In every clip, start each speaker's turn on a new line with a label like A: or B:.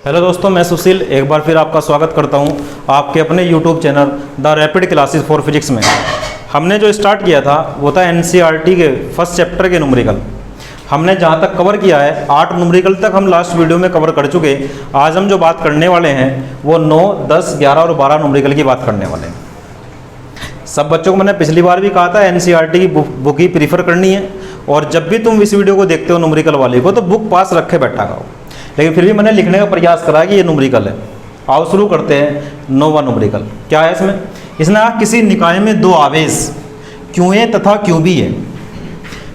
A: Hello दोस्तों, मैं सुशील एक बार फिर आपका स्वागत करता हूं आपके अपने YouTube channel the rapid classes for physics में। हमने जो स्टार्ट किया था वो था एनसीईआरटी के फर्स्ट चैप्टर के न्यूमेरिकल। हमने जहां तक कवर किया है 8 न्यूमेरिकल तक हम लास्ट वीडियो में कवर कर चुके। आज हम जो बात करने वाले हैं वो 9, 10, 11 और 12 न्यूमेरिकल की बात करने वाले हैं। सब बच्चों को मैंने पिछली बार भी कहा था एनसीईआरटी की बुक ही प्रीफर करनी है, और जब भी तुम इस वीडियो को देखते हो न्यूमेरिकल वाले को तो बुक पास रखे बैठा करो। लेकिन फिर भी मैंने लिखने का प्रयास करा कि ये न्यूमेरिकल है। आओ शुरू करते हैं। 9वां न्यूमेरिकल क्या है इसमें? इसने कहा किसी निकाय में दो आवेश QA तथा QB है,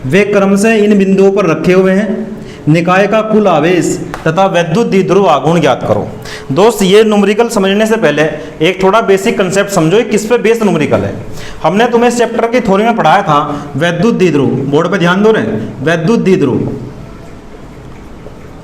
A: वे क्रम से इन बिंदुओं पर रखे हुए हैं। निकाय का कुल आवेश तथा वैद्युत द्विध्रुव आघूर्ण ज्ञात करो। दोस्त, ये न्यूमेरिकल समझने से पहले एक थोड़ा बेसिक कंसेप्ट समझो किस पे बेस्ड न्यूमेरिकल है। हमने तुम्हें इस चैप्टर की थ्योरी में पढ़ाया था वैद्युत द्विध्रुव। बोर्ड पे ध्यान दो रहे, वैद्युत द्विध्रुव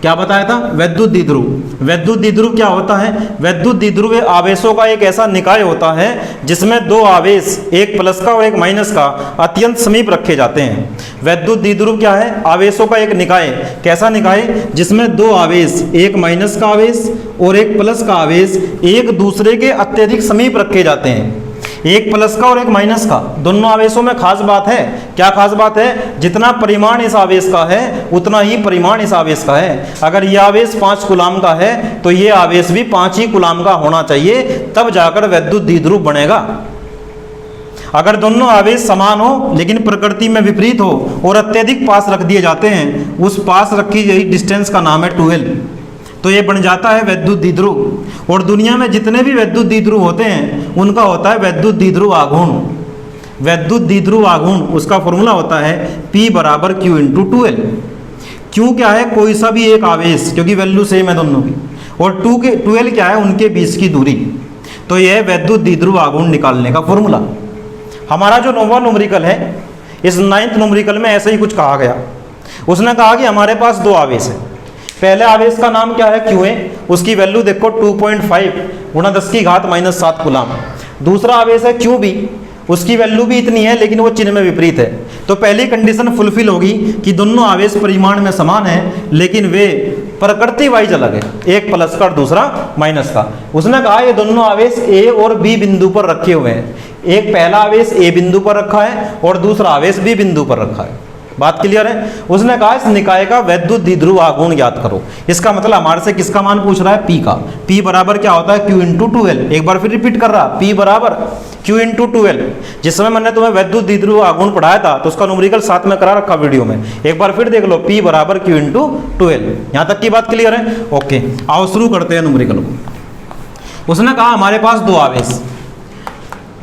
A: क्या बताया था? वैद्युत द्विध्रुव। वैद्युत द्विध्रुव क्या होता है? वैद्युत द्विध्रुव आवेशों का एक ऐसा निकाय होता है जिसमें दो आवेश, एक प्लस का और एक माइनस का, अत्यंत समीप रखे जाते हैं। वैद्युत द्विध्रुव क्या है? आवेशों का एक निकाय। कैसा निकाय? जिसमें दो आवेश, एक माइनस का आवेश और एक प्लस का आवेश, एक दूसरे के अत्यधिक समीप रखे जाते हैं। एक प्लस का और एक माइनस का, दोनों आवेशों में खास बात है। क्या खास बात है? जितना परिमाण इस आवेश का है उतना ही परिमाण इस आवेश का है। अगर यह आवेश 5 कूलाम का है तो यह आवेश भी 5 ही कूलाम का होना चाहिए, तब जाकर वैद्युत द्विध्रुव बनेगा। अगर दोनों आवेश समान हो लेकिन प्रकृति में विपरीत हो और अत्यधिक पास रख दिए जाते हैं, उस पास रखी गई डिस्टेंस का नाम है 12, तो ये बन जाता है वैद्युत द्विध्रुव। और दुनिया में जितने भी वैद्युत द्विध्रुव होते हैं उनका होता है वैद्युत द्विध्रुव आघूर्ण। वैद्युत द्विध्रुव आघूर्ण, उसका फॉर्मूला होता है P बराबर Q इंटू 2L। क्यू क्या है? कोई सा भी एक आवेश, क्योंकि वैल्यू सेम है दोनों की, और 2L क्या है? उनके बीच की दूरी। तो यह है वैद्युत द्विध्रुव आघूर्ण निकालने का फॉर्मूला। हमारा जो 9वां न्यूमेरिकल है, इस 9th न्यूमेरिकल में ऐसे ही कुछ कहा गया। उसने कहा कि हमारे पास दो आवेश है। पहले आवेश का नाम क्या है? QA। उसकी वैल्यू देखो 2.5 गुणा 10 की घात -7 कूलाम। दूसरा आवेश है QB, उसकी वैल्यू भी इतनी है लेकिन वो चिन्ह में विपरीत है। तो पहली कंडीशन फुलफिल होगी कि दोनों आवेश परिमाण में समान है लेकिन वे प्रकृति वाइज अलग है, एक प्लस का और दूसरा माइनस का। उसने कहा ये दोनों आवेश A और B बिंदु पर रखे हुए हैं। एक पहला आवेश A बिंदु पर रखा है और दूसरा आवेश B बिंदु पर रखा है। बात क्लियर है? उसने कहा इस निकाय का वैद्युत द्विध्रुव आघूर्ण ज्ञात करो। इसका मतलब हमारे से किसका मान पूछ रहा है? P का। P बराबर क्या होता है? Q into 2L। एक बार फिर रिपीट कर रहा, P बराबर Q इंटू 2L। जिस समय मैंने तुम्हें वैद्युत द्विध्रुव आघूर्ण पढ़ाया था तो उसका न्यूमेरिकल साथ में करा रखा वीडियो में, एक बार फिर देख लो। P बराबर Q इंटू 2L। यहाँ तक की बात क्लियर है? ओके, आओ शुरू करते हैं न्यूमेरिकल को। उसने कहा हमारे पास दो आवेश।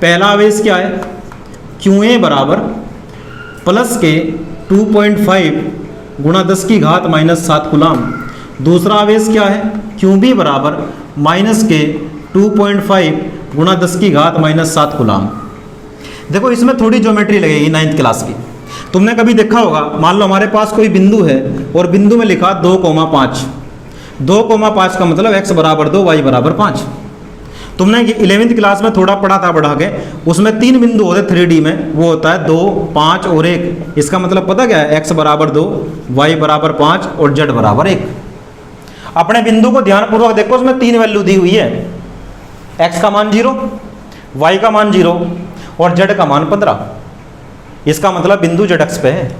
A: पहला आवेश क्या है? QA बराबर प्लस के 2.5 गुणा 10 की घात -7 कूलाम। दूसरा आवेश क्या है? QB बराबर माइनस के 2.5 गुणा 10 की घात -7 कूलाम। देखो इसमें थोड़ी ज्योमेट्री लगेगी 9th क्लास की। तुमने कभी देखा होगा, मान लो हमारे पास कोई बिंदु है और बिंदु में लिखा 2,5। 2,5 का मतलब x बराबर 2, y बराबर 5। तुमने 11th क्लास में थोड़ा पढ़ा था बढ़ा के, उसमें 3 बिंदु होते 3D में, वो होता है 2, 5 और 1। इसका मतलब पता क्या है? x बराबर 2, y बराबर 5 और z बराबर 1। अपने बिंदु को ध्यानपूर्वक देखो, उसमें 3 वैल्यू दी हुई है। x का मान 0, y का मान 0 और z का मान 15। इसका मतलब बिंदु z अक्ष पे है,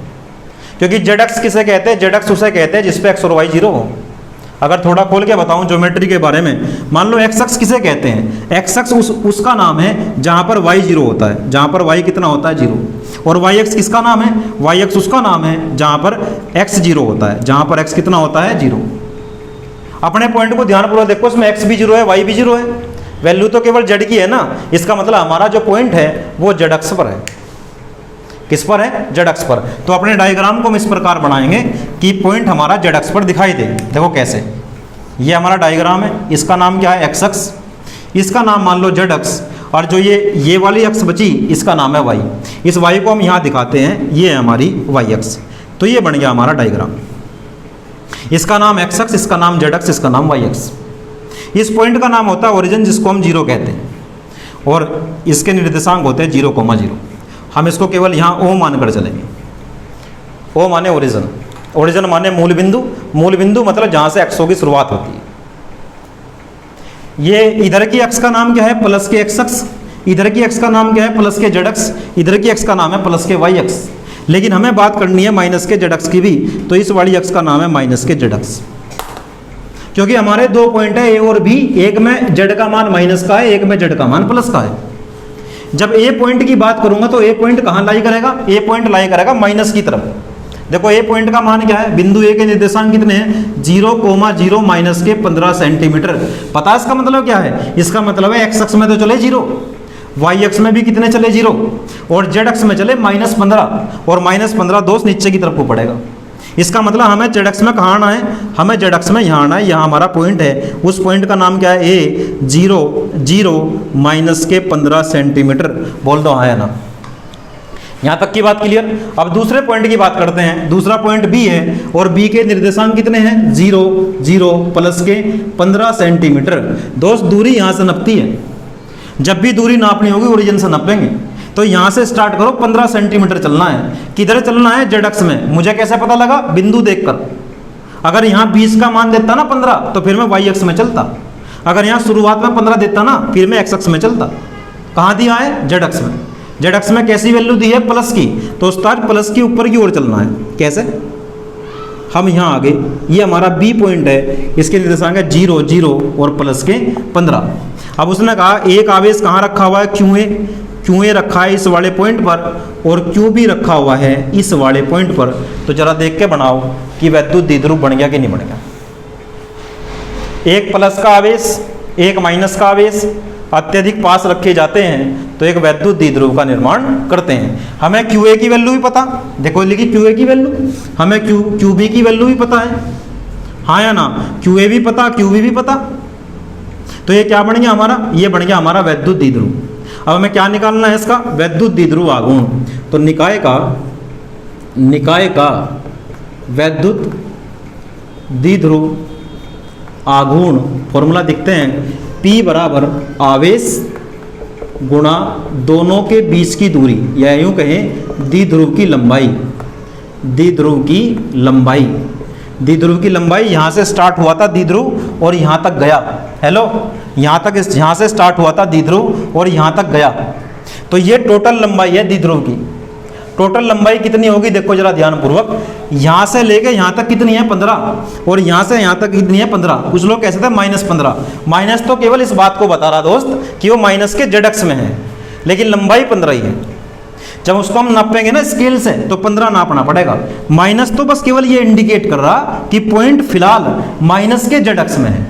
A: क्योंकि z अक्ष किसे कहते हैं? z अक्ष उसे कहते हैं जिसपे x और y 0 हो। अगर थोड़ा खोल के बताऊं ज्योमेट्री के बारे में, मान लो x अक्ष किसे कहते हैं? x अक्ष उसका नाम है जहां पर y 0 होता है, जहां पर y कितना होता है? 0। और y अक्ष किसका नाम है? y अक्ष उसका नाम है जहां पर x 0 होता है, जहां पर x कितना होता है? 0। अपने पॉइंट को ध्यानपूर्वक देखो, इसमें x भी 0 है, y भी 0 है। वैल्यू तो केवल z की है ना। इसका मतलब हमारा जो पॉइंट है वो z अक्ष पर है। किस पर है? z अक्ष पर। तो अपने डायग्राम को हम इस प्रकार बनाएंगे कि पॉइंट हमारा z अक्ष पर दिखाई दे। देखो कैसे, ये हमारा डायग्राम है। इसका नाम क्या है? x अक्ष। इसका नाम मान लो z अक्ष, और जो ये वाली अक्ष बची इसका नाम है y। इस y को हम यहाँ दिखाते हैं, ये है हमारी y अक्ष। तो ये बन गया हमारा डायग्राम। इसका नाम x अक्ष, इसका नाम z अक्ष, इसका नाम y अक्ष। इस पॉइंट का नाम होता है ओरिजिन, जिसको हम 0 कहते हैं, और इसके निर्देशांक होते हैं 0,0। हम इसको केवल यहाँ O मानकर चलेंगे। O माने ओरिजिन, ओरिजिन माने मूल बिंदु। मूल बिंदु मतलब जहाँ से एक्सों की शुरुआत होती है। ये इधर की अक्ष का नाम क्या है? प्लस के एक्स अक्ष। इधर की अक्ष का नाम क्या है? प्लस के जेड अक्ष। इधर की अक्ष का नाम है प्लस के वाई अक्ष। लेकिन हमें बात करनी है माइनस के जेड अक्ष की भी, तो इस वाली अक्ष का नाम है माइनस के जेड अक्ष। क्योंकि हमारे दो पॉइंट है ए और बी, एक में जेड का मान माइनस का है, एक में जेड का मान प्लस का है। जब ए पॉइंट की बात करूंगा तो ए पॉइंट कहाँ लाई करेगा? ए पॉइंट लाई करेगा माइनस की तरफ। देखो ए पॉइंट का मान क्या है? बिंदु ए के निर्देशांक कितने हैं? 0,0 माइनस के 15 सेंटीमीटर। पता है इसका मतलब क्या है? इसका मतलब है एक्स अक्ष में तो चले 0, वाई अक्ष में भी कितने चले 0, और जेड अक्ष में चले -15, और -15 दोस्त नीचे की तरफ को पड़ेगा। इसका मतलब हमें जेड अक्ष में कहाँ आना है? हमें जेड अक्ष में यहाँ आना है। यहाँ हमारा पॉइंट है, उस पॉइंट का नाम क्या है? ए 0,0 माइनस के 15 सेंटीमीटर। बोल दो हाँ या ना। यहाँ तक की बात क्लियर। अब दूसरे पॉइंट की बात करते हैं। दूसरा पॉइंट बी है, और बी के निर्देशांक कितने हैं? 0,0 प्लस के 15 सेंटीमीटर। दोस्त दूरी यहाँ से नपती है। जब भी दूरी नापनी होगी ओरिजिन से नापेंगे। तो यहाँ से स्टार्ट करो, 15 सेंटीमीटर चलना है। किधर चलना है? जेड अक्ष में। मुझे कैसे पता लगा? बिंदु देखकर। अगर यहाँ 20 का मान देता ना 15, तो फिर मैं वाई अक्ष में चलता। अगर यहाँ शुरुआत में 15 देता ना, फिर मैं एक्स अक्ष में चलता। कहाँ दिया है? जेड अक्ष में। जेड अक्ष में कैसी वैल्यू दी है? प्लस की। तो स्टार्ट प्लस की ऊपर की ओर चलना है। कैसे? हम यहाँ आगे, ये हमारा बी पॉइंट है, इसके निर्देशांक है 0,0 और प्लस के 15। अब उसने कहा एक आवेश कहाँ रखा हुआ है? Q A. क्यू ए रखा है इस वाले पॉइंट पर, और क्यू बी रखा हुआ है इस वाले पॉइंट पर। तो जरा देख के बनाओ कि वैद्युत द्विध्रुव बन गया कि नहीं बन गया। एक प्लस का आवेश, एक माइनस का आवेश अत्यधिक पास रखे जाते हैं तो एक वैद्युत द्विध्रुव का निर्माण करते हैं। हमें क्यू ए की वैल्यू भी पता, देखो लिखी क्यू ए की वैल्यू, हमें क्यू बी की वैल्यू भी पता है, हाँ या ना? क्यू ए भी पता, क्यू बी भी पता। तो ये क्या बन गया हमारा? ये बन गया हमारा वैद्युत द्विध्रुव। अब हमें क्या निकालना है? इसका वैद्युत द्विध्रुव आघूर्ण। तो निकाय का वैद्युत द्विध्रुव आघूर्ण फॉर्मूला दिखते हैं, P बराबर आवेश गुणा दोनों के बीच की दूरी, या यूं कहें द्विध्रुव की लंबाई। द्विध्रुव की लंबाई, द्विध्रुव की लंबाई यहाँ से स्टार्ट हुआ था द्विध्रुव और यहाँ तक गया। हेलो, यहाँ से स्टार्ट हुआ था द्विध्रुव और यहाँ तक गया। तो ये टोटल लंबाई है द्विध्रुव की। टोटल लंबाई कितनी होगी? देखो जरा ध्यानपूर्वक, यहाँ से लेके यहाँ तक कितनी है? 15, और यहाँ से यहाँ तक कितनी है? 15। कुछ लोग कैसे थे? -15। माइनस तो केवल इस बात को बता रहा दोस्त कि वो माइनस के जेड अक्ष में है, लेकिन लंबाई 15 ही है। जब उसको हम नापेंगे ना स्केल से, तो 15 नापना पड़ेगा। माइनस तो बस केवल ये इंडिकेट कर रहा कि पॉइंट फिलहाल माइनस के जेड अक्ष में है।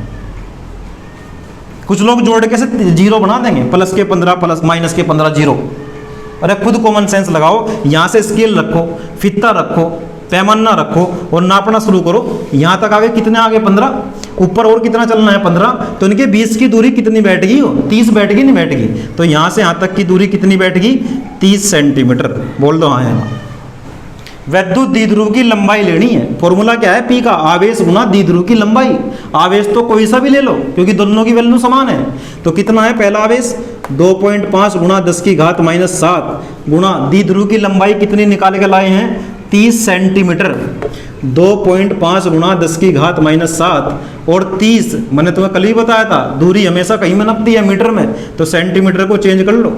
A: कुछ लोग जोड़ के से 0 बना देंगे, प्लस के 15 प्लस माइनस के 15 0। अरे खुद कॉमन सेंस लगाओ, यहाँ से स्केल रखो, फित्ता रखो, पैमाना रखो और नापना शुरू करो। यहाँ तक आगे कितने आगे? 15। ऊपर और कितना चलना है? 15। तो इनके 20 की दूरी कितनी बैठेगी? 30 बैठेगी, नहीं बैठेगी? तो यहाँ से यहाँ तक की दूरी कितनी बैठेगी? 30 सेंटीमीटर। बोल दो हाँ है। वैद्युत द्विध्रुव की लंबाई लेनी है। फॉर्मूला क्या है? P का आवेश गुना द्विध्रुव की लंबाई। आवेश तो कोई सा भी ले लो क्योंकि दोनों की वैल्यू समान है। तो कितना है पहला आवेश? 2.5 गुणा 10 की घात -7 गुणा द्विध्रुव की लंबाई कितनी निकाल के लाए हैं? 30 सेंटीमीटर। 2.5 गुणा 10 की घात -7 और 30, मैंने तुम्हें कल ही बताया था दूरी हमेशा कहीं में नपती है मीटर में, तो सेंटीमीटर को चेंज कर लो।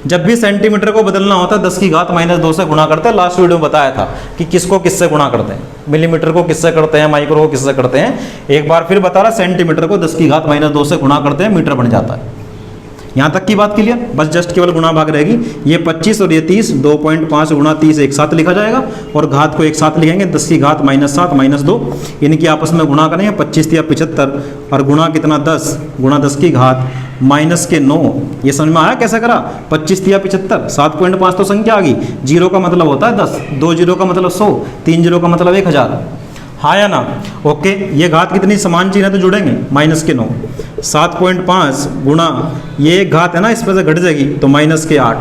A: जब भी सेंटीमीटर को बदलना होता है 10 की घात -2 से गुणा करते हैं। लास्ट वीडियो में बताया था कि किसको किससे गुणा करते हैं, मिलीमीटर को किससे करते हैं, माइक्रो को किससे करते हैं। एक बार फिर बता रहा, सेंटीमीटर को 10 की घात -2 से गुणा करते हैं, मीटर बन जाता है। यहाँ तक की बात क्लियर? बस जस्ट केवल गुणा भाग रहेगी। ये 25 और ये 30, 2.5 गुणा 30 एक साथ लिखा जाएगा और घात को एक साथ लिखेंगे। 10 की घात -7 -2 इनकी आपस में गुणा करेंगे। 25 या 75 और गुणा कितना? 10 गुणा 10 की घात -9। ये समझ में आया कैसे करा? 25 या 75, 7.5 तो संख्या आ गई। 0 का मतलब होता है 10, 2 0 का मतलब 100, 3 0 का मतलब 1000। हाँ या ना? ओके, ये घात कितनी समान चीज़ है तो जुड़ेंगे, -9। 7.5 गुणा ये घात है ना, इस पर से घट जाएगी तो -8।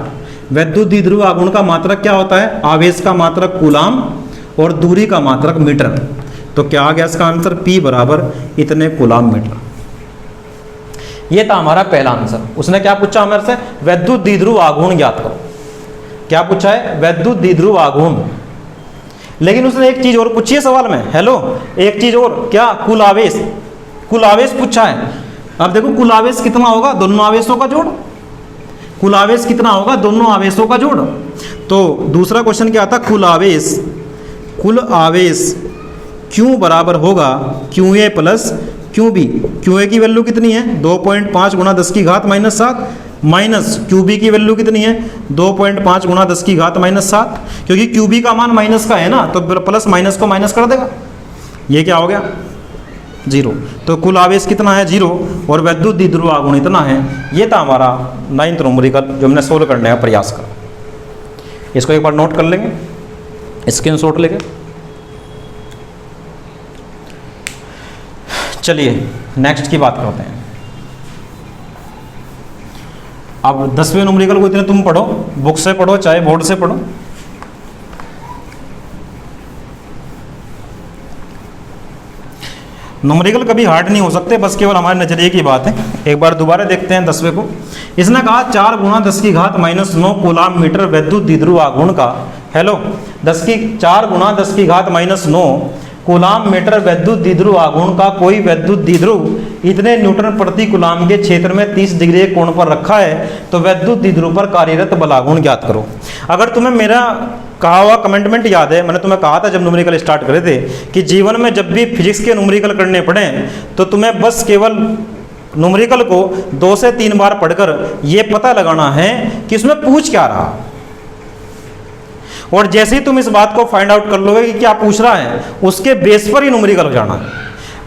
A: वैद्युत द्विध्रुव आघूर्ण का मात्रक क्या होता है? आवेश का मात्रक कूलाम और दूरी का मात्रक मीटर। तो क्या आ गया इसका आंसर? P बराबर इतने कूलाम मीटर। ये था हमारा पहला आंसर। उसने क्या पूछा हमारे से? वैद्युत द्विध्रुव आघूर्ण ज्ञात करो। क्या पूछा है? वैद्युत द्विध्रुव आघूर्ण। लेकिन उसने एक चीज और पूछी है सवाल में। हेलो, एक चीज और, क्या? कुल आवेश। कुल आवेश पूछा है। अब देखो कुल आवेश कितना होगा, दोनों आवेशों का जोड़। कुल आवेश कितना होगा, दोनों आवेशों का जोड़। तो दूसरा क्वेश्चन क्या था, कुल आवेश Q बराबर होगा QA प्लस QB। QA की वैल्यू कितनी है 2.5 गुणा 10 की घात -7 माइनस QB की वैल्यू कितनी है 2.5 गुणा 10 की घात -7, क्योंकि QB का मान माइनस का है ना, तो प्लस माइनस को माइनस कर देगा। ये क्या हो गया 0। तो कुल आवेश कितना है 0 और वैद्युत द्विध्रुव आघूर्ण इतना है। ये था हमारा 9th न्यूमेरिकल जो हमने सोल्व करने का प्रयास करा। इसको एक बार नोट कर लेंगे स्क्रीनशॉट लेके। चलिए नेक्स्ट की बात करते हैं। अब 10वें न्यूमेरिकल को इतने तुम पढ़ो, बुक से पढ़ो चाहे बोर्ड से पढ़ो। न्यूमेरिकल कभी हार्ड नहीं हो सकते, बस केवल हमारे नजरिए की बात है। एक बार दोबारा देखते हैं 10वें को। इसने कहा 4 गुणा 10 की घात -9 कूलाम मीटर वैद्युत द्विध्रुव आघूर्ण का, हेलो 4 गुणा 10 की घात -9 कूलाम मीटर वैद्युत द्विध्रुव आघूर्ण का कोई वैद्युत द्विध्रुव इतने न्यूटन प्रति कूलाम के क्षेत्र में 30 डिग्री के कोण पर रखा है, तो वैद्युत द्विध्रुव पर कार्यरत बल आघूर्ण ज्ञात करो। अगर तुम्हें मेरा कहा हुआ कमेंटमेंट याद है, मैंने तुम्हें कहा था जब न्यूमेरिकल स्टार्ट करे थे कि जीवन में जब भी फिजिक्स के न्यूमेरिकल करने पड़े तो तुम्हें बस केवल न्यूमेरिकल को 2 से 3 बार पढ़कर ये पता लगाना है कि इसमें पूछ क्या रहा, और जैसे ही तुम इस बात को फाइंड आउट कर लोगे कि क्या पूछ रहा है, उसके बेस पर ही न्यूमेरिकल हो जाना है।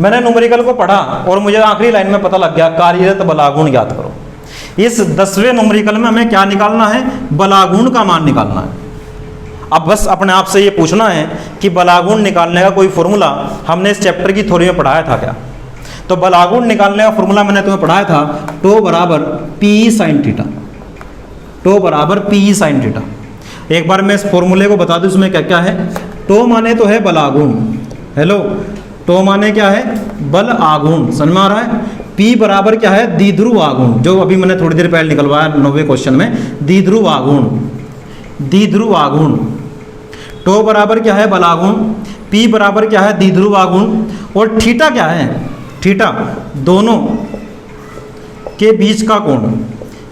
A: मैंने न्यूमेरिकल को पढ़ा और मुझे आखिरी लाइन में पता लग गया कार्यरत बल आघूर्ण ज्ञात करो। इस 10वें न्यूमेरिकल में हमें क्या निकालना है, बल आघूर्ण का मान निकालना है। अब बस अपने आप से ये पूछना है कि बल आघूर्ण निकालने का कोई फॉर्मूला हमने इस चैप्टर की थ्योरी में पढ़ाया था क्या। तो बल आघूर्ण निकालने का फॉर्मूला मैंने तुम्हें पढ़ाया था, टो बराबर पी साइन थीटा। टो बराबर पी साइन थीटा। एक बार मैं इस फॉर्मूले को बता दूं इसमें क्या क्या है। टो माने तो है बल आघूर्ण, हेलो टो माने क्या है बल आघूर्ण, समझ में आ रहा है। पी बराबर क्या है द्विध्रुव आघूर्ण, जो अभी मैंने थोड़ी देर पहले निकलवाया 9वें क्वेश्चन में, द्विध्रुव आघूर्ण। द्विध्रुव आघूर्ण टो बराबर क्या है बल आघूर्ण, पी बराबर क्या है द्विध्रुव आघूर्ण, और थीटा क्या है, थीटा दोनों के बीच का कोण।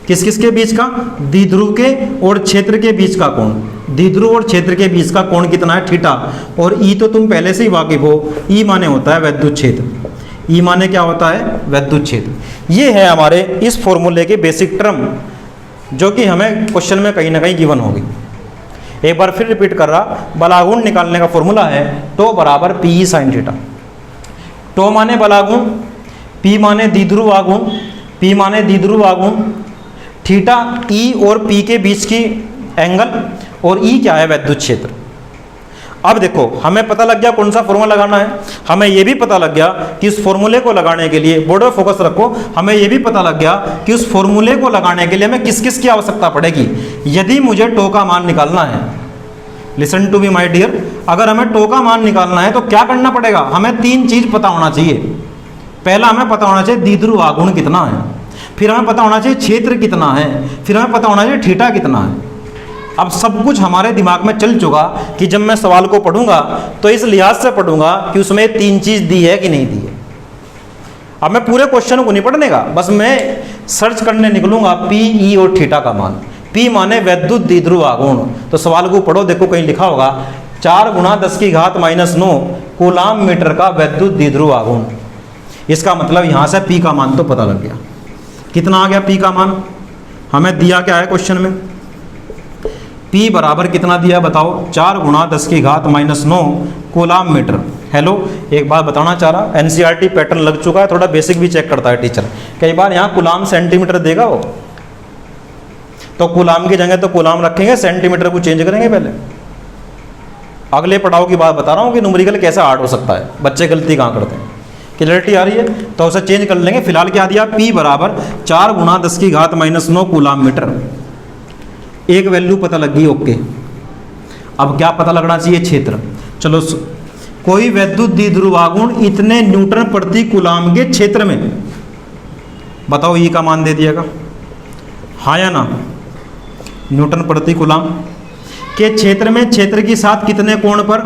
A: किस किस के बीच का, द्विध्रुव के और क्षेत्र के बीच का कोण। द्विध्रुव और क्षेत्र के बीच का कोण कितना है थीटा। और ई तो तुम पहले से ही वाकिफ हो, ई माने होता है वैद्युत क्षेत्र। ई माने क्या होता है वैद्युत क्षेत्र। ये है हमारे इस फॉर्मूले के बेसिक टर्म जो कि हमें क्वेश्चन में कहीं ना कहीं गिवन होगी। एक बार फिर रिपीट कर रहा, बल आघूर्ण निकालने का फॉर्मूला है टो बराबर पी साइन थीटा। टो माने बल आघूर्ण, पी माने द्विध्रुव आघूर्ण, पी माने द्विध्रुव आघूर्ण, थीटा ई और पी के बीच की एंगल, और ई क्या है वैद्युत क्षेत्र। अब देखो हमें पता लग गया कौन सा फॉर्मूला लगाना है। हमें यह भी पता लग गया कि इस फॉर्मूले को लगाने के लिए, बोर्ड में फोकस रखो, हमें यह भी पता लग गया कि उस फॉर्मूले को लगाने के लिए हमें किस किस की आवश्यकता पड़ेगी। यदि मुझे टो का मान निकालना है, listen to me my dear, अगर हमें टो का मान निकालना है तो क्या करना पड़ेगा, हमें 3 चीज पता होना चाहिए। पहला हमें पता होना चाहिए द्विध्रुव आघूर्ण कितना है, फिर हमें पता होना चाहिए क्षेत्र कितना है, फिर हमें पता होना चाहिए थीटा कितना है। अब सब कुछ हमारे दिमाग में चल चुका कि जब मैं सवाल को पढ़ूंगा तो इस लिहाज से पढ़ूंगा कि उसमें 3 चीज दी है कि नहीं दी है। अब मैं पूरे क्वेश्चन को नहीं पढ़ने का, बस मैं सर्च करने निकलूंगा पी ई और थीटा का मान। पी माने वैद्युत द्विध्रुव आघूर्ण, तो सवाल को पढ़ो, देखो कहीं लिखा होगा 4 गुणा 10 की घात -9 कूलाम मीटर का वैद्युत द्विध्रुव आघूर्ण। इसका मतलब यहां से पी का मान तो पता लग गया। कितना आ गया पी का मान, हमें दिया क्या है क्वेश्चन में, पी बराबर कितना दिया बताओ, 4 गुणा 10 की घात -9 कूलाम मीटर। हेलो एक बात बताना चाह रहा, एनसीईआरटी पैटर्न लग चुका है, थोड़ा बेसिक भी चेक करता है टीचर। कई बार यहाँ कूलाम सेंटीमीटर देगा वो, तो कूलाम की जगह तो कूलाम रखेंगे, सेंटीमीटर को चेंज करेंगे पहले। अगले पड़ाव की बात बता रहा हूँ कि न्यूमेरिकल कैसा हार्ड हो सकता है, बच्चे गलती कहाँ करते हैं। क्लियरिटी आ रही है तो उसे चेंज कर लेंगे। फिलहाल क्या दिया, पी बराबर 4 गुणा 10 की घात -9 कूलाम मीटर। एक वैल्यू पता लग गई, ओके। अब क्या पता लगना चाहिए, क्षेत्र। चलो कोई वैद्युत द्विध्रुव आघूर्ण इतने न्यूटन प्रति कूलाम के क्षेत्र में, बताओ ई का मान दे दिएगा, हाँ या ना। न्यूटन प्रति कूलाम के क्षेत्र में, क्षेत्र के साथ कितने कोण पर,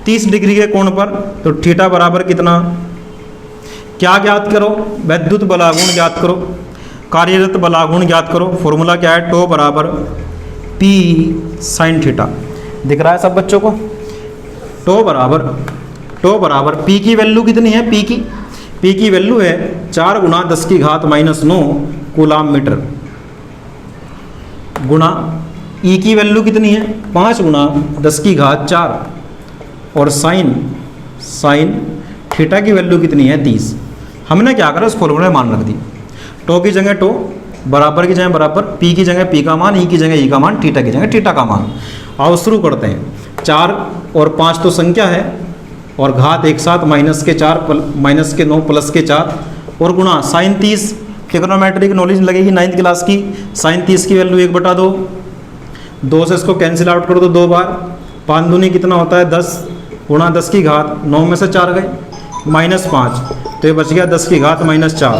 A: 30 डिग्री के कोण पर, तो थीटा बराबर कितना, क्या ज्ञात करो, वैद्युत बलागुण ज्ञात करो, कार्यरत बलागुण ज्ञात करो। फॉर्मूला क्या है, टो बराबर पी साइन थीटा। दिख रहा है सब बच्चों को? टो बराबर पी की वैल्यू कितनी है, पी की वैल्यू है 4 गुणा 10 की घात -9 कूलाम मीटर, गुणा ई की वैल्यू कितनी है 5 गुणा 10 की घात 4, और साइन थीटा की वैल्यू कितनी है 30। हमने क्या करा, उस फॉर्मूले में मान रख दी। टो की जगह टो, बराबर की जगह बराबर, पी की जगह पी का मान, ई की जगह ई का मान, थीटा की जगह थीटा का मान। आओ शुरू करते हैं। 4 और 5 तो संख्या है, और घात एक साथ -9 प्लस के 4, और गुणा साइन 30। ट्रिग्नोमेट्री की नॉलेज लगेगी 9th क्लास की। साइन 30 की वैल्यू 1/2, 2 से इसको कैंसिल आउट कर दो 2 बार। 5 दूनी कितना होता है 10, गुणा 10 की घात 9 में से 4 गए -5, तो ये बच गया 10 की घात -4।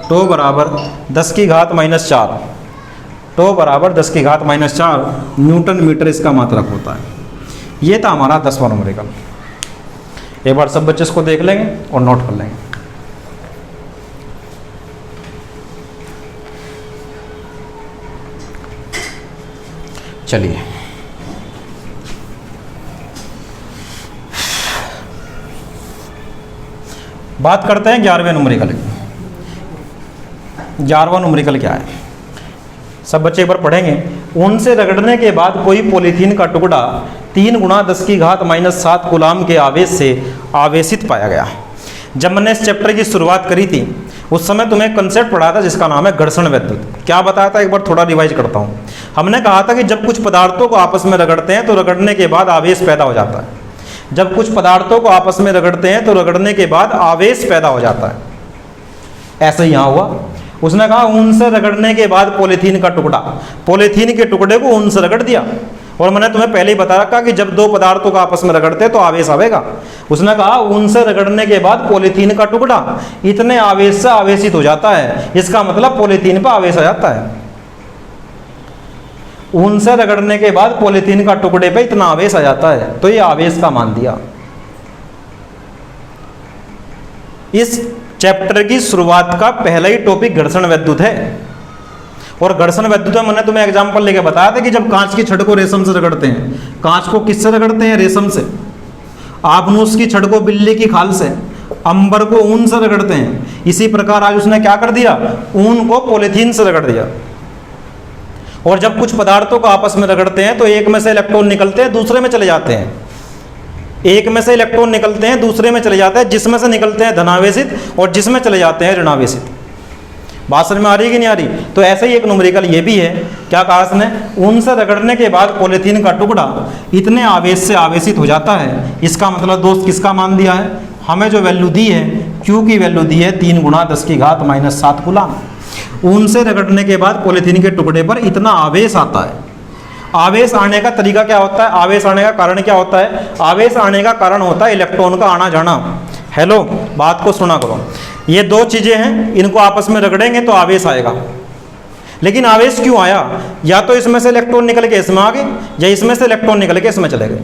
A: टो बराबर 10 की घात -4, टो बराबर 10 की घात -4 न्यूटन मीटर इसका मात्रक होता है। ये था हमारा 10वां न्यूमेरिकल। एक बार सब बच्चे इसको देख लेंगे और नोट कर लेंगे। चलिए बात करते हैं 11वें न्यूमेरिकल की। 11वां न्यूमेरिकल क्या है, सब बच्चे एक बार पढ़ेंगे। उनसे रगड़ने के बाद कोई पॉलीथीन का टुकड़ा 3 गुणा 10 की घात -7 कूलाम के आवेश से आवेशित पाया गया। जब मैंने इस चैप्टर की शुरुआत करी थी उस समय तुम्हें कंसेप्ट पढ़ा था जिसका नाम है घर्षण विद्युत। क्या बताया था, एक बार थोड़ा रिवाइज करता हूँ। हमने कहा था कि जब कुछ पदार्थों को आपस में रगड़ते हैं तो रगड़ने के बाद आवेश पैदा हो जाता है। जब कुछ पदार्थों को आपस में रगड़ते हैं तो रगड़ने के बाद आवेश पैदा हो जाता है। ऐसा ही यहाँ हुआ। उसने कहा ऊन से रगड़ने के बाद पॉलीथीन का टुकड़ा, पॉलीथीन के टुकड़े को ऊन से रगड़ दिया। और मैंने तुम्हें पहले ही बताया था कि जब 2 पदार्थों को आपस में रगड़ते हैं तो आवेश आवेगा। उसने कहा ऊन से रगड़ने के बाद पॉलीथीन का टुकड़ा इतने आवेश से आवेशित हो जाता है, इसका मतलब पॉलीथीन पर आवेश आ जाता है। ऊन से रगड़ने के बाद पॉलीथीन का टुकड़े पे इतना आवेश आ जाता है, तो ये आवेश का मान दिया। इस चैप्टर की शुरुआत का पहला ही टॉपिक घर्षण विद्युत है। और घर्षण विद्युत में मैंने तुम्हें एग्जांपल लेके बताया था कि जब कांच की छड़ को रेशम से रगड़ते हैं, कांच को किससे रगड़ते हैं, रेशम से। आबनूस की छड़ को बिल्ली की खाल से, अंबर को ऊन से रगड़ते हैं। इसी प्रकार आज उसने क्या कर दिया, ऊन को पॉलीथीन से रगड़ दिया। और जब कुछ पदार्थों को आपस में रगड़ते हैं तो एक में से इलेक्ट्रॉन निकलते हैं दूसरे में चले जाते हैं, एक में से इलेक्ट्रॉन निकलते हैं दूसरे में चले जाते हैं, जिसमें से निकलते हैं धनावेशित और जिसमें चले जाते हैं ऋणावेशित। बात समझ में आ रही है कि नहीं आ रही? तो ऐसे ही एक न्यूमेरिकल ये भी है। क्या कहा इसने, ऊन से रगड़ने के बाद पॉलीथीन का टुकड़ा इतने आवेश से आवेशित हो जाता है। इसका मतलब दोस्त किसका मान दिया है, हमें जो वैल्यू दी है Q की वैल्यू दी है 3 गुणा 10 की घात -7 कूलाम। ऊन से रगड़ने के बाद पॉलीथीन के टुकड़े पर इतना आवेश आता है। आवेश आने का तरीका क्या होता है, आवेश आने का कारण क्या होता है? आवेश आने का कारण होता है इलेक्ट्रॉन का आना जाना। हेलो, बात को सुना करो। ये 2 चीजें हैं, इनको आपस में रगड़ेंगे तो आवेश आएगा। लेकिन आवेश क्यों आया? या तो इसमें से इलेक्ट्रॉन निकल के इसमें आ गए, या इसमें से इलेक्ट्रॉन निकल के इसमें चले गए।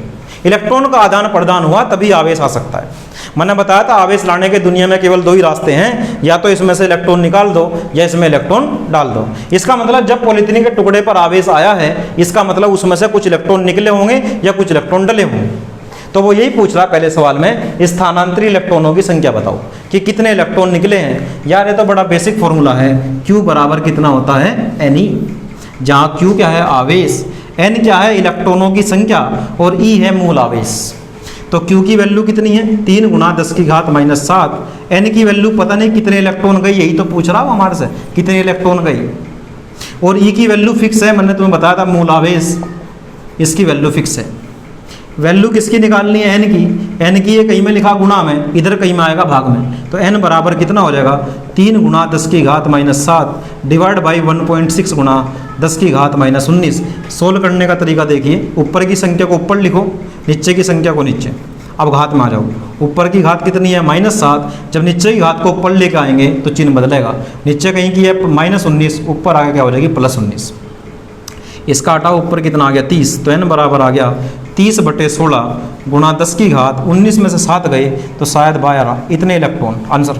A: इलेक्ट्रॉन का आदान प्रदान हुआ तभी आवेश आ सकता है। मैंने बताया था आवेश लाने के दुनिया में केवल 2 ही रास्ते हैं, या तो इसमें से इलेक्ट्रॉन निकाल दो या इसमें इलेक्ट्रॉन डाल दो। इसका मतलब जब पॉलीथीन के टुकड़े पर आवेश आया है, इसका मतलब उसमें से कुछ इलेक्ट्रॉन निकले होंगे या कुछ इलेक्ट्रॉन डले होंगे। तो वो यही पूछ रहा पहले सवाल में, स्थानांतरी इलेक्ट्रॉनों की संख्या बताओ कि कितने इलेक्ट्रॉन निकले हैं। यार ये तो बड़ा बेसिक फॉर्मूला है, Q बराबर कितना होता है Ne, जहाँ Q क्या है आवेश, N क्या है इलेक्ट्रॉनों की संख्या और E है मूल आवेश। तो Q की वैल्यू कितनी है 3 गुणा 10 की घात -7। N की वैल्यू पता नहीं कितने इलेक्ट्रॉन गई, यही तो पूछ रहा हूँ हमारे से, कितने इलेक्ट्रॉन गई। और E की वैल्यू फिक्स है, मैंने तुम्हें बताया था मूल आवेश, इसकी वैल्यू फिक्स है। वैल्यू किसकी निकालनी है, N की। ये कहीं में लिखा गुणा में, इधर कहीं में आएगा भाग में। तो N बराबर कितना हो जाएगा 3 गुणा 10 की घात -7 डिवाइड बाई 1.6 गुणा 10 की घात -19। सोल्व करने का तरीका देखिए, ऊपर की संख्या को ऊपर लिखो, नीचे की संख्या को नीचे। अब घात में आ जाओ, ऊपर की घात कितनी है -7, जब नीचे की घात को ऊपर लेकर आएंगे तो चिन्ह बदलेगा। नीचे कहीं की है -19, ऊपर आगे क्या हो जाएगी +19। इसका हटाओ, ऊपर कितना आ गया 30, तो N बराबर आ गया 30/16 गुणा 10 की घात 19 में से 7 गए तो शायद 12 इतने इलेक्ट्रॉन आंसर।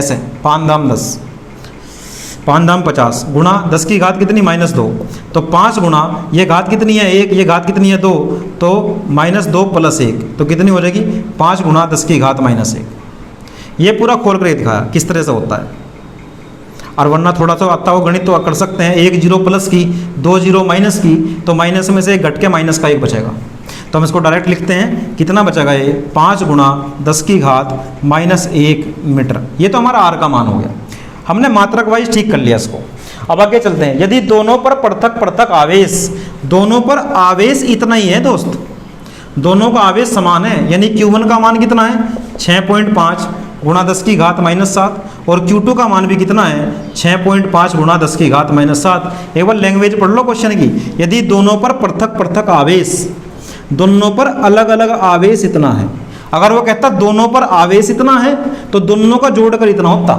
A: ऐसे 5 दाम 10, 5 दाम 50 गुणा 10 की घात कितनी -2, तो 5 गुणा ये घात कितनी है 1, ये घात कितनी है 2, तो -2 + 1 तो कितनी हो जाएगी 5 गुणा 10 की घात -1। ये पूरा खोल कर दिखाया किस तरह से होता है। और वरना थोड़ा सा आता हो गणित तो कर सकते हैं, 1 0 प्लस की 2 0 माइनस की, तो माइनस में से एक घट के माइनस का 1 बचेगा। तो हम इसको डायरेक्ट लिखते हैं, कितना बचेगा ये 5 गुणा 10 की घात -1 मीटर। ये तो हमारा आर का मान हो गया। हमने मात्रक वाइज ठीक कर लिया इसको। अब आगे चलते हैं। यदि दोनों पर पृथक पृथक आवेश, दोनों पर आवेश इतना ही है दोस्त, दोनों का आवेश समान है, यानी Q1 का मान कितना है 6.5 गुणा 10 की घात -7 और Q2 का मान भी कितना है 6.5 गुणा 10 की घात -7। एक बार लैंग्वेज पढ़ लो क्वेश्चन की। यदि दोनों पर पृथक पृथक आवेश, दोनों पर अलग अलग आवेश इतना है, अगर वो कहता दोनों पर आवेश इतना है तो दोनों का जोड़कर इतना होता,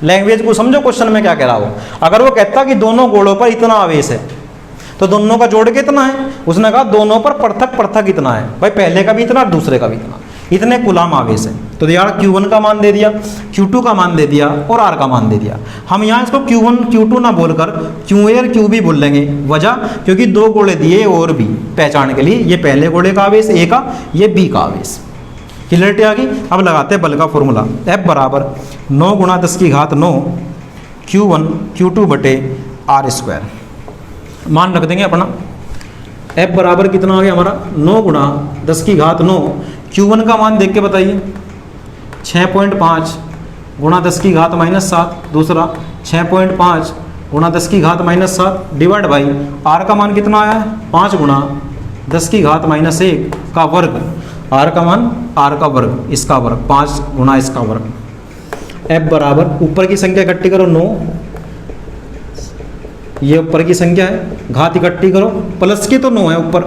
A: लैंग्वेज को समझो क्वेश्चन में क्या कह रहा हो। अगर वो कहता कि दोनों गोलों पर इतना आवेश है तो दोनों का जोड़ कितना है, उसने कहा दोनों पर पृथक पृथक इतना है, भाई पहले का भी इतना और दूसरे का भी इतना, इतने कूलाम आवेश है। तो यार Q1 का मान दे दिया, Q2 का मान दे दिया और R का मान दे दिया। हम यहाँ इसको Q1 Q2 ना बोलकर QA और QB बोल लेंगे। वजह क्योंकि दो गोले दिए और भी पहचान के लिए, ये पहले गोले का आवेश A का, ये B का आवेश। क्लियरिटी आ गई। अब लगाते हैं बल का फॉर्मूला। F बराबर 9 गुणा 10 की घात 9 Q1 Q2 बटे R स्क्वायर। मान रख देंगे अपना। F बराबर कितना आ गया हमारा 9 गुणा 10 की घात 9। Q1 का मान देख के बताइए 6.5 गुणा 10 की घात -7, दूसरा 6.5 गुणा 10 की घात -7 डिवाइड बाई R का मान कितना आया है 5 गुणा 10 की घात -1 का वर्ग। R का मान R का वर्ग, इसका वर्ग 5 गुणा इसका वर्ग। F बराबर ऊपर की संख्या इकट्ठी करो 9, ये ऊपर की संख्या है, घात इकट्ठी करो, प्लस के तो 9 है ऊपर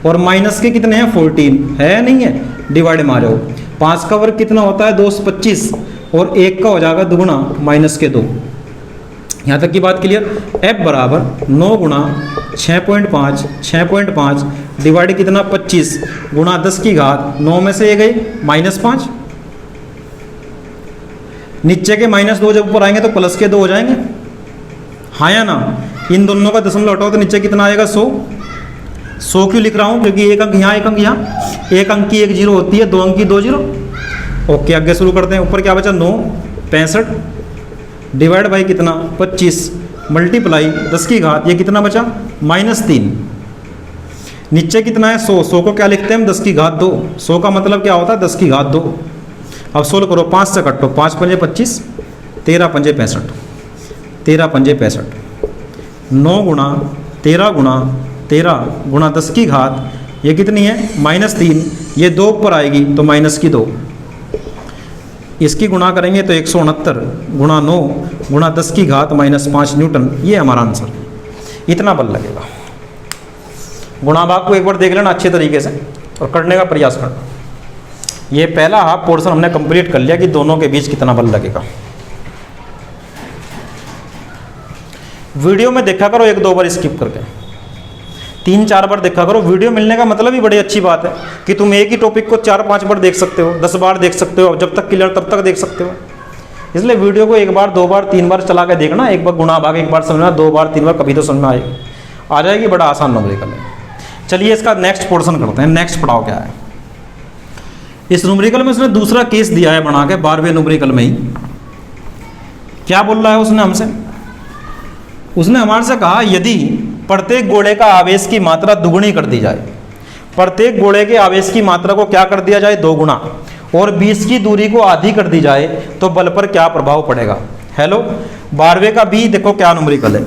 A: और माइनस के कितने हैं 14 है नहीं है, डिवाइड में आ जाओ। 5 का वर्ग कितना होता है 2 से 25 और 1 का हो जाएगा दुगुना माइनस के 2। यहाँ तक की बात क्लियर। F बराबर 9 गुणा 6.5 डिवाइड कितना 25 गुणा 10 की घात 9 में से ये गई -5, नीचे के -2 जब ऊपर आएंगे तो प्लस के 2 हो जाएंगे, हाँ या ना। इन दोनों का दशमलव हटाओ तो नीचे कितना आएगा 100 क्यों लिख रहा हूँ, क्योंकि एक अंक यहाँ एक अंक यहाँ, एक अंक की 1 0 होती है, 2 अंक की 2 0। ओके आगे शुरू करते हैं। ऊपर क्या बचा 9 65 डिवाइड बाई कितना 25 मल्टीप्लाई 10 की घात, ये कितना बचा -3। नीचे कितना है 100 को क्या लिखते हैं हम 10 की घात 2। 100 का मतलब क्या होता है 10 की घात 2। अब सोल्व करो, 5 से कटो, 5 पंजे 25, 13 पंजे 65, 13 पंजे 65, 9 गुणा 13 गुणा 10 की घात, ये कितनी है -3, ये 2 ऊपर आएगी तो माइनस की 2, इसकी गुणा करेंगे तो 169 गुणा 9 गुणा 10 की घात -5 न्यूटन, ये हमारा आंसर। इतना बल लगेगा। गुणा भाग को एक बार देख लेना अच्छे तरीके से और करने का प्रयास करना। ये पहला हाफ पोर्शन हमने कंप्लीट कर लिया कि दोनों के बीच कितना बल लगेगा। वीडियो में देखा करो 1-2 बार स्किप करके, 3-4 बार देखा करो। वीडियो मिलने का मतलब ही बड़ी अच्छी बात है कि तुम एक ही टॉपिक को 4-5 बार देख सकते हो, 10 बार देख सकते हो, जब तक क्लियर तब तक देख सकते हो। इसलिए वीडियो को 1 बार 2 बार 3 बार चला के देखना। एक बार गुणा भाग एक बार समझना, 2 बार 3 बार, कभी तो समझ में आ जाएगी। बड़ा आसान न्यूमेरिकल है। चलिए इसका नेक्स्ट पोर्शन करते हैं। नेक्स्ट पढ़ाओ क्या है इस न्यूमेरिकल में। उसने दूसरा केस दिया है बना के 12वें न्यूमेरिकल में ही। क्या बोल रहा है उसने हमसे, उसने हमारे से कहा यदि प्रत्येक गोले का आवेश की मात्रा दुगुनी कर दी जाए, प्रत्येक गोले के आवेश की मात्रा को क्या कर दिया जाए 2 गुना, और 20 की दूरी को आधी कर दी जाए तो बल पर क्या प्रभाव पड़ेगा। हेलो 12वें का भी देखो क्या न्यूमेरिकल है।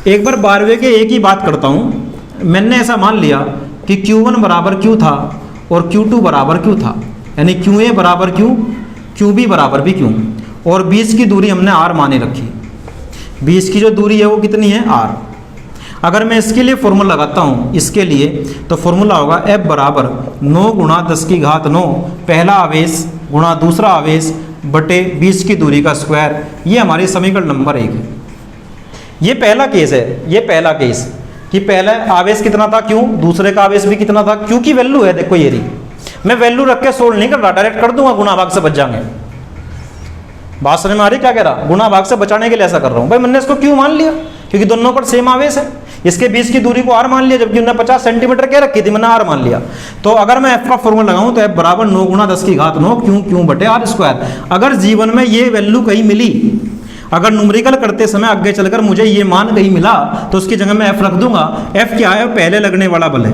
A: एक बार 12वें के एक ही बात करता हूँ। मैंने ऐसा मान लिया कि Q1 बराबर Q था और Q2 बराबर Q था, यानी QA बराबर Q, QB बराबर भी Q, और 20 की दूरी हमने R माने रखी। 20 की जो दूरी है वो कितनी है R। अगर मैं इसके लिए फॉर्मूला लगाता हूँ इसके लिए, तो फॉर्मूला होगा F बराबर 9 गुणा 10 की घात 9 पहला आवेश गुणा दूसरा आवेश बटे 20 की दूरी का स्क्वायर। ये हमारे समीकरण नंबर 1 है। ये पहला केस है, ये पहला केस कि पहला आवेश कितना था Q, दूसरे का आवेश भी कितना था Q की वैल्यू है। देखो ये रही, मैं वैल्यू रख के सोल्व नहीं कर रहा, डायरेक्ट कर दूंगा, गुणा भाग से बच जाएंगे। बात समझ में आ रही क्या कह रहा, गुणा भाग से बचाने के लिए ऐसा कर रहा हूँ। भाई मैंने इसको Q मान लिया क्योंकि दोनों पर सेम आवेश है। इसके 20 की दूरी को R मान लिया, जबकि उन्हें 50 सेंटीमीटर कह रखी थी, मैंने R मान लिया। तो अगर मैं F का फॉर्मूला लगाऊं तो F बराबर 9 गुणा 10 की घात 9 Q बटे R स्क्वायर। अगर जीवन में ये वैल्यू कहीं मिली, अगर न्यूमेरिकल करते समय आगे चलकर मुझे ये मान कहीं मिला, तो उसकी जगह मैं F रख दूंगा। F क्या है, पहले लगने वाला बल है।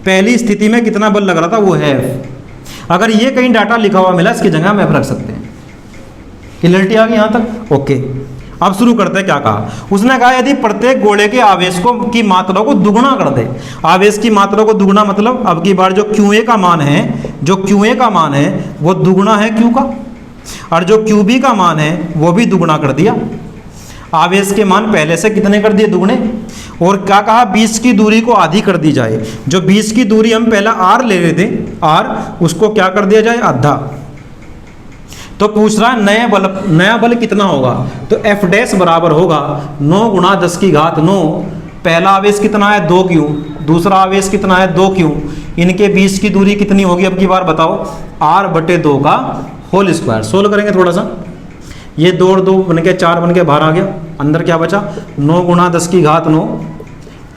A: पहली स्थिति में कितना बल लग रहा था वो है F। अगर ये कहीं डाटा लिखा हुआ मिला, इसकी जगह हम F रख सकते हैं। क्लियरिटी आ गई यहाँ तक? ओके अब शुरू करते हैं। क्या कहा उसने, कहा यदि प्रत्येक गोले के आवेश को की मात्रा को दुगुना कर दे। आवेश की मात्रा को दुगुना मतलब अब की बार जो QA का मान है, जो QA का मान है वो दुगुना है Q का, और जो QB का मान है वो भी दुगुना कर दिया। आवेश के मान पहले से कितने कर दिए, दुगुने। और क्या कहा, 20 की दूरी को आधी कर दी जाए। जो 20 की दूरी हम पहला R ले रहे थे, R, उसको क्या कर दिया जाए, आधा। तो पूछ रहा है नया बल कितना होगा, तो एफ डैश बराबर होगा 9 गुणा 10 की घात 9। पहला आवेश कितना है 2q, दूसरा आवेश कितना है 2q, इनके बीच की दूरी कितनी होगी अब की बार बताओ, r/2 का होल स्क्वायर। सोल्व करेंगे थोड़ा सा, ये 2 और 2 बन के 4 बन के बाहर आ गया, अंदर क्या बचा 9 गुणा 10 की घात 9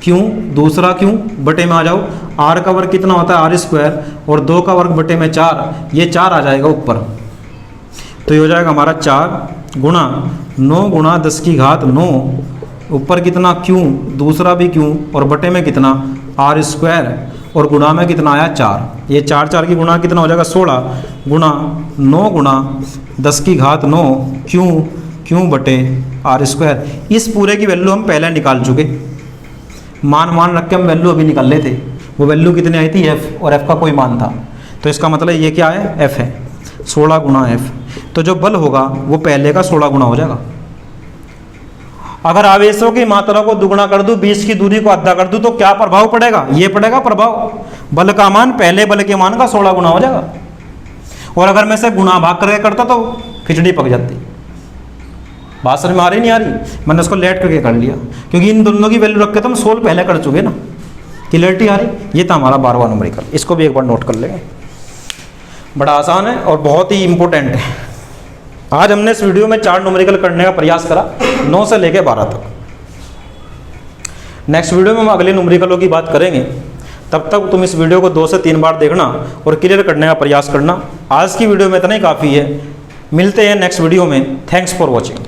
A: क्यों, दूसरा क्यों बटे में आ जाओ, r का वर्ग कितना होता है r² और 2 का वर्ग बटे में 4, ये 4 आ जाएगा ऊपर, तो ये हो जाएगा हमारा 4 गुणा 9 गुणा 10 की घात 9, ऊपर कितना क्यों, दूसरा भी क्यों और बटे में कितना r² और गुणा में कितना आया 4, ये 4 की गुणा कितना हो जाएगा 16 गुणा 9 गुणा 10 की घात 9 क्यों बटे r²। इस पूरे की वैल्यू हम पहले निकाल चुके, मान रख के हम वैल्यू अभी निकाल लेते, वो वैल्यू कितनी आई थी f, और f का कोई मान था, तो इसका मतलब ये क्या है f है 16 गुणा f, तो जो बल होगा वो पहले का 16 गुणा हो जाएगा। अगर आवेशों की मात्रा को दुगुना कर दूं, बीच की दूरी को आधा कर दूं, तो क्या प्रभाव पड़ेगा, ये पड़ेगा प्रभाव, बल का मान पहले बल के मान का 16 गुना हो जाएगा। और अगर मैं से गुणा भाग करके करता तो खिचड़ी पक जाती। बात समझ में आ रही नहीं आ रही, मैंने उसको लेट करके कर लिया क्योंकि इन दोनों की वैल्यू रख के तो हम सोल्व पहले कर चुके ना, क्लियरिटी आ रही। ये था हमारा 12वां न्यूमेरिकल, इसको भी एक बार नोट कर लेंगे, बड़ा आसान है और बहुत ही इंपॉर्टेंट है। आज हमने इस वीडियो में 4 न्यूमेरिकल करने का प्रयास करा, 9 से लेकर 12 तक। नेक्स्ट वीडियो में हम अगले न्यूमेरिकलों की बात करेंगे, तब तक तुम इस वीडियो को 2 से 3 बार देखना और क्लियर करने का प्रयास करना। आज की वीडियो में इतना ही काफ़ी है, मिलते हैं नेक्स्ट वीडियो में। Thanks for watching.